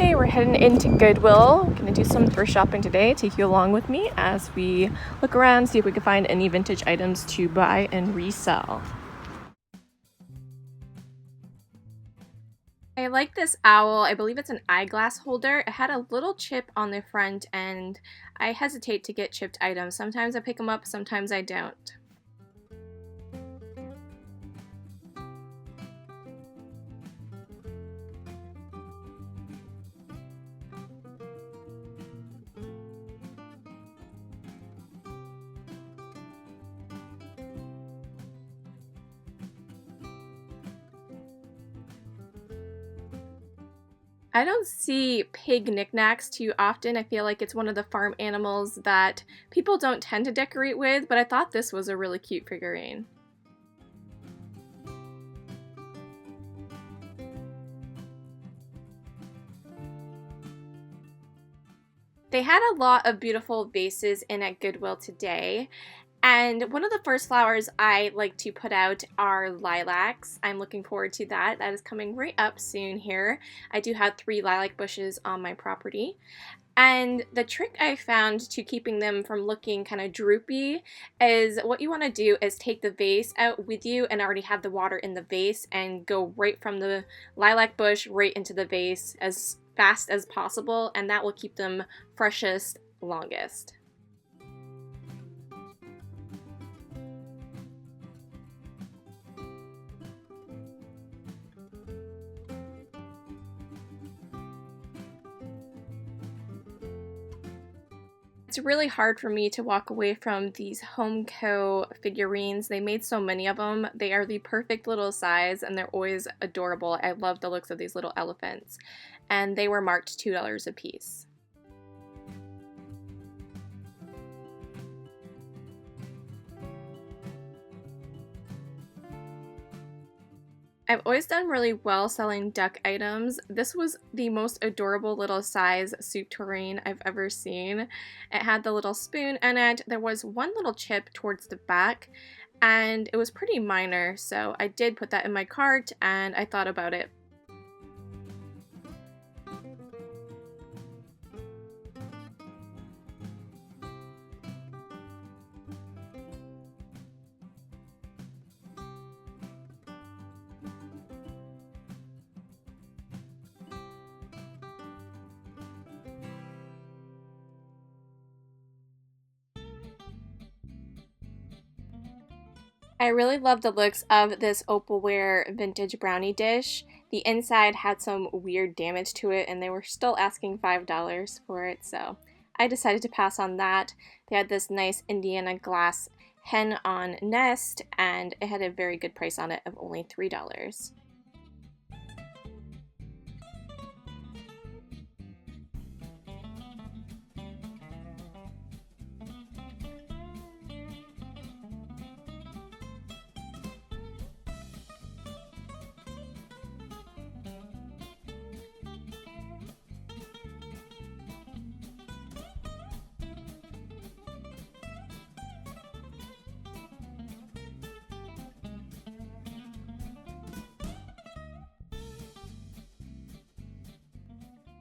Okay, we're heading into Goodwill. We're gonna do some thrift shopping today. Take you along with me as we look around, see if we can find any vintage items to buy and resell. I like this owl. I believe it's an eyeglass holder. It had a little chip on the front and I hesitate to get chipped items. Sometimes I pick them up, sometimes I don't. I don't see pig knickknacks too often. I feel like it's one of the farm animals that people don't tend to decorate with, but I thought this was a really cute figurine. They had a lot of beautiful vases in at Goodwill today. And one of the first flowers I like to put out are lilacs. I'm looking forward to that. That is coming right up soon here. I do have 3 lilac bushes on my property. And the trick I found to keeping them from looking kind of droopy is what you want to do is take the vase out with you and already have the water in the vase and go right from the lilac bush right into the vase as fast as possible, and that will keep them freshest longest. It's really hard for me to walk away from these Homeco figurines. They made so many of them. They are the perfect little size and they're always adorable. I love the looks of these little elephants. And they were marked $2 a piece. I've always done really well selling duck items. This was the most adorable little size soup tureen I've ever seen. It had the little spoon in it. There was one little chip towards the back and it was pretty minor, so I did put that in my cart and I thought about it. I really love the looks of this opalware vintage brownie dish. The inside had some weird damage to it and they were still asking $5 for it, so I decided to pass on that. They had this nice Indiana glass hen on nest and it had a very good price on it of only $3.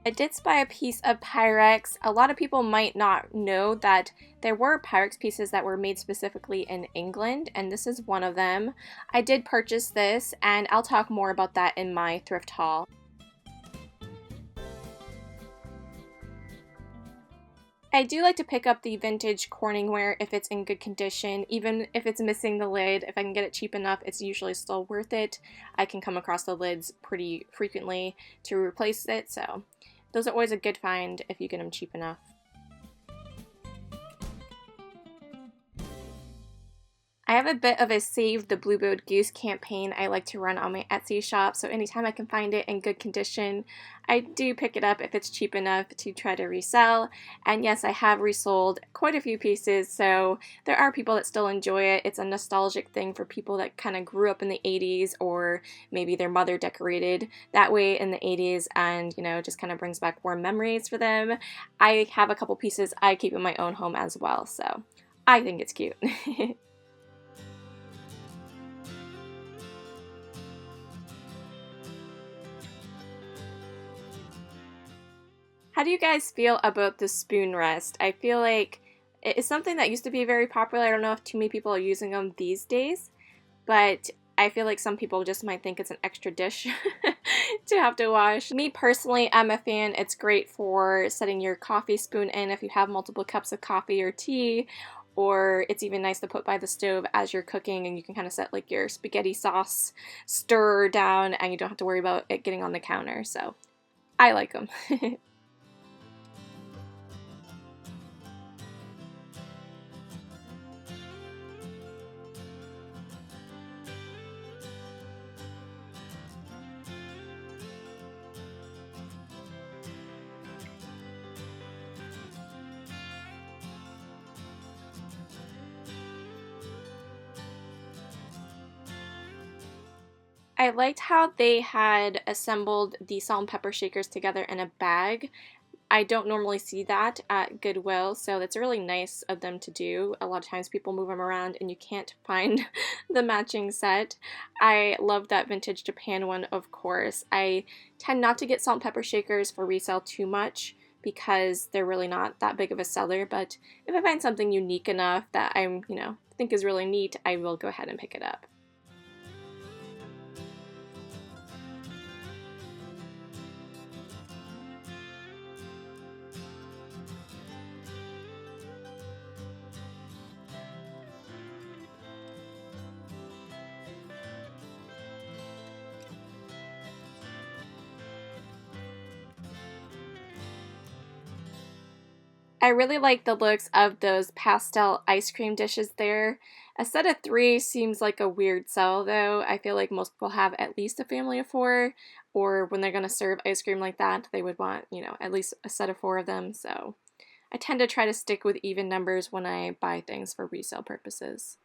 I did spy a piece of Pyrex. A lot of people might not know that there were Pyrex pieces that were made specifically in England, and this is one of them. I did purchase this, and I'll talk more about that in my thrift haul. I do like to pick up the vintage Corningware if it's in good condition, even if it's missing the lid. If I can get it cheap enough, it's usually still worth it. I can come across the lids pretty frequently to replace it, so those are always a good find if you get them cheap enough. I have a bit of a Save the Blue-billed Goose campaign I like to run on my Etsy shop, so anytime I can find it in good condition, I do pick it up if it's cheap enough to try to resell. And yes, I have resold quite a few pieces, so there are people that still enjoy it. It's a nostalgic thing for people that kind of grew up in the 80s, or maybe their mother decorated that way in the 80s and, you know, just kind of brings back warm memories for them. I have a couple pieces I keep in my own home as well, so I think it's cute. How do you guys feel about the spoon rest? I feel like it's something that used to be very popular. I don't know if too many people are using them these days, but I feel like some people just might think it's an extra dish to have to wash. Me personally, I'm a fan. It's great for setting your coffee spoon in if you have multiple cups of coffee or tea, or it's even nice to put by the stove as you're cooking, and you can kind of set like your spaghetti sauce stir down and you don't have to worry about it getting on the counter. So I like them. I liked how they had assembled the salt and pepper shakers together in a bag. I don't normally see that at Goodwill, so that's really nice of them to do. A lot of times people move them around and you can't find the matching set. I love that vintage Japan one, of course. I tend not to get salt and pepper shakers for resale too much because they're really not that big of a seller, but if I find something unique enough that I'm, think is really neat, I will go ahead and pick it up. I really like the looks of those pastel ice cream dishes there. A set of 3 seems like a weird sell though. I feel like most people have at least a family of 4, or when they're going to serve ice cream like that, they would want, at least a set of 4 of them. So I tend to try to stick with even numbers when I buy things for resale purposes.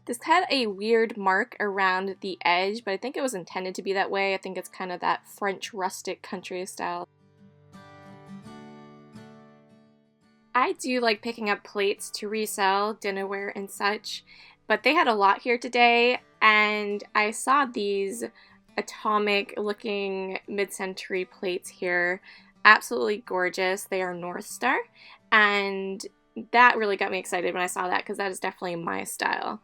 This had a weird mark around the edge, but I think it was intended to be that way. I think it's kind of that French rustic country style. I do like picking up plates to resell, dinnerware and such, but they had a lot here today, and I saw these atomic looking mid-century plates here. Absolutely gorgeous. They are North Star, and that really got me excited when I saw that because that is definitely my style.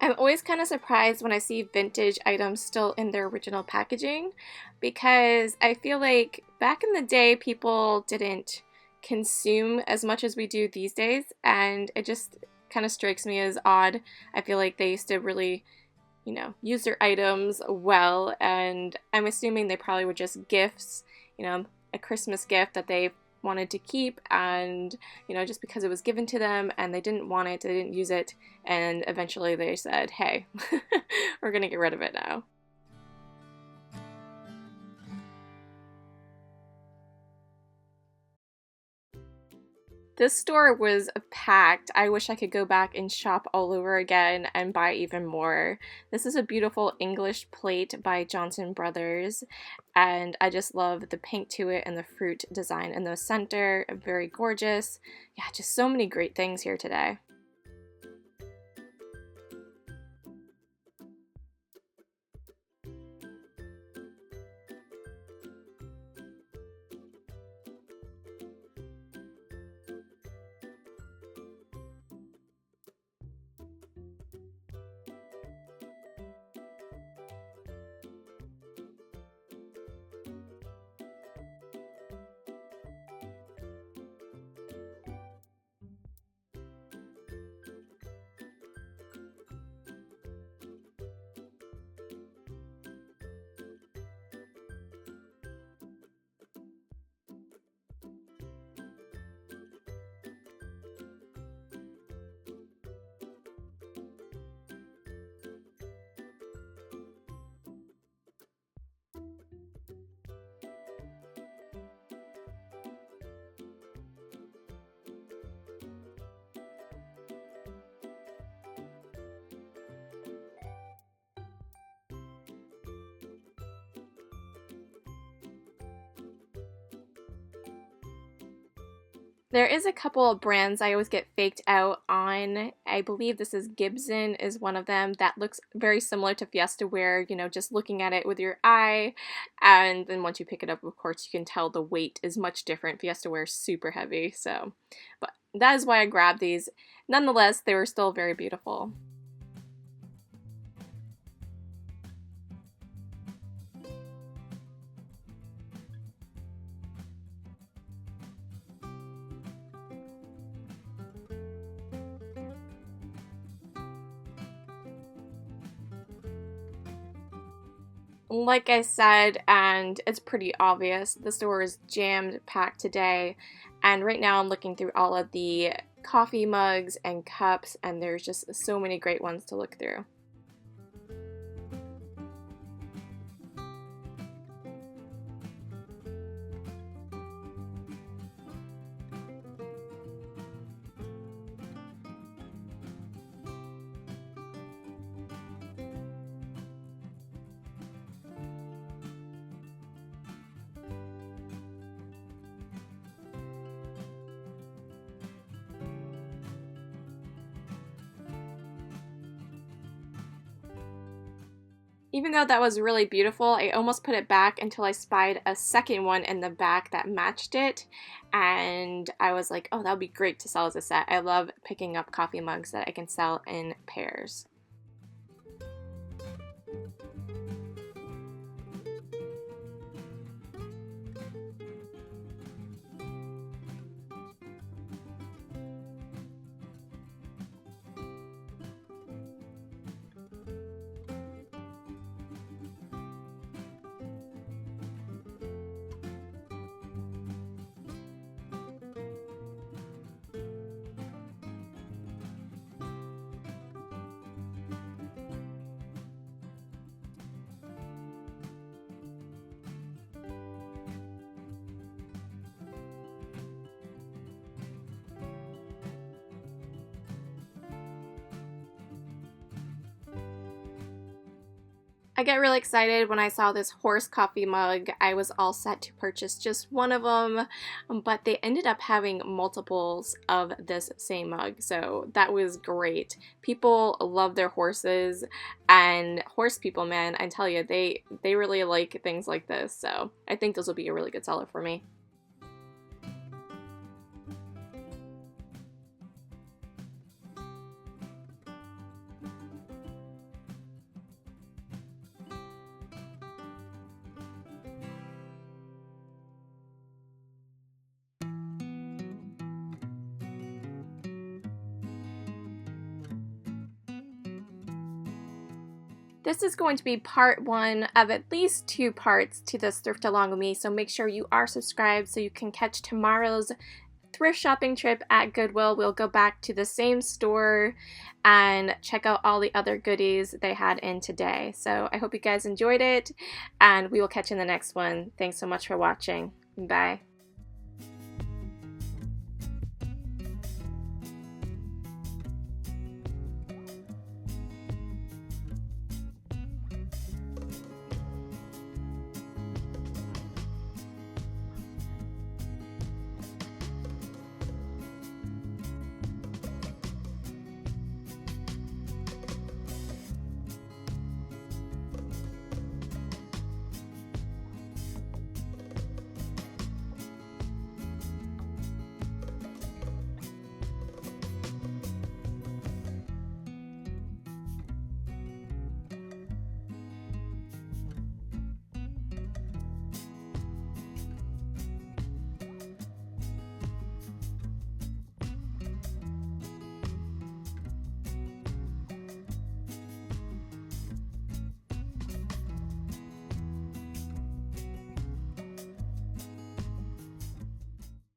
I'm always kind of surprised when I see vintage items still in their original packaging because I feel like back in the day people didn't consume as much as we do these days, and it just kind of strikes me as odd. I feel like they used to really, use their items well, and I'm assuming they probably were just gifts, a Christmas gift that they wanted to keep, and just because it was given to them and they didn't want it, they didn't use it, and eventually they said, hey, we're gonna get rid of it now. This store was packed. I wish I could go back and shop all over again and buy even more. This is a beautiful English plate by Johnson Brothers, and I just love the pink to it and the fruit design in the center. Very gorgeous. Yeah, just so many great things here today. There is a couple of brands I always get faked out on. I believe this is Gibson is one of them that looks very similar to Fiesta Wear, you know, just looking at it with your eye. And then once you pick it up, of course, you can tell the weight is much different. Fiesta Wear is super heavy, so. But that is why I grabbed these. Nonetheless, they were still very beautiful. Like I said, and it's pretty obvious, the store is jammed packed today, and right now I'm looking through all of the coffee mugs and cups, and there's just so many great ones to look through. Even though that was really beautiful, I almost put it back until I spied a second one in the back that matched it, and I was like, oh, that would be great to sell as a set. I love picking up coffee mugs that I can sell in pairs. I get really excited when I saw this horse coffee mug. I was all set to purchase just one of them, but they ended up having multiples of this same mug, so that was great. People love their horses, and horse people, man, I tell you, they really like things like this, so I think this will be a really good seller for me. This is going to be part one of at least 2 parts to this thrift along with me, so make sure you are subscribed so you can catch tomorrow's thrift shopping trip at Goodwill. We'll go back to the same store and check out all the other goodies they had in today. So I hope you guys enjoyed it, and we will catch you in the next one. Thanks so much for watching. Bye.